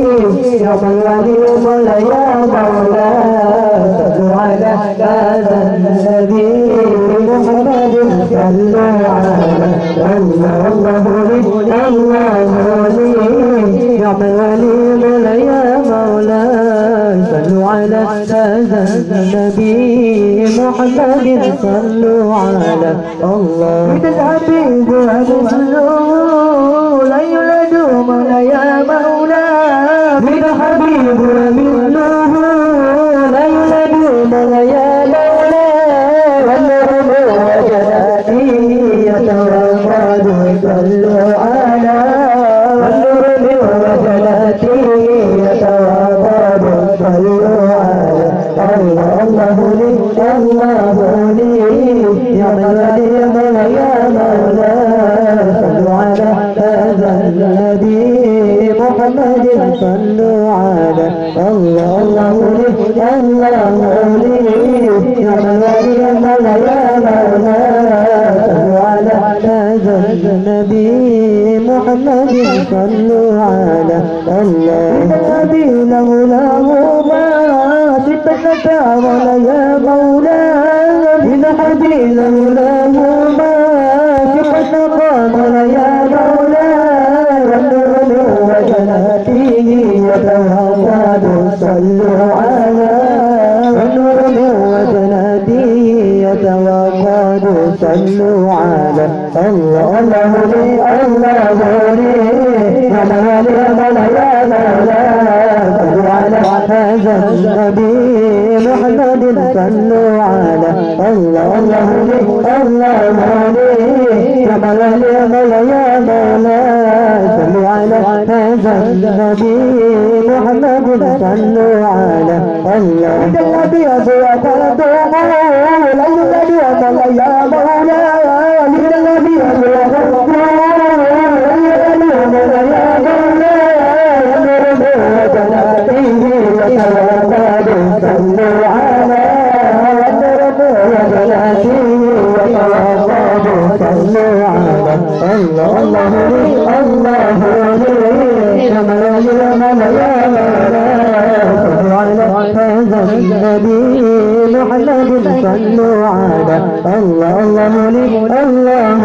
يا من يا مولاي صلوا على هذا النبي محمد صلوا على الله لي يا من يا مولاي صلوا على هذا النبي محمد صلوا على الله الحبيب ومثله لا يولد من يا مولاي الحبيب ومثله لا يولد من يا مولاي والنور وجلاله يتوافد صلوا على والنور وجلاله يتوافد صلوا على الله لي يا مولاي يا مولاي صلوا على هذا النبي محمد صلوا على الله لي يا مولاي يا مولاي صلوا على هذا النبي محمد صلوا على الله النبي لولا ما تتنكى ولا يا مولاي النبي لولا ما تتنكى ولا يا مولاي والنور وجلاله يتوافد صلوا على والنور وجلاله يتوافد صلوا على الله لي يا مولاي يا مولاي صلوا على هذا النبي محمد صلوا على الله لي يا مولاي يا مولاي صلوا على هذا النبي محمد صلوا على الله النبي أبو لا يولد يا مولاي النبي أبو النبي محمد صلوا على الله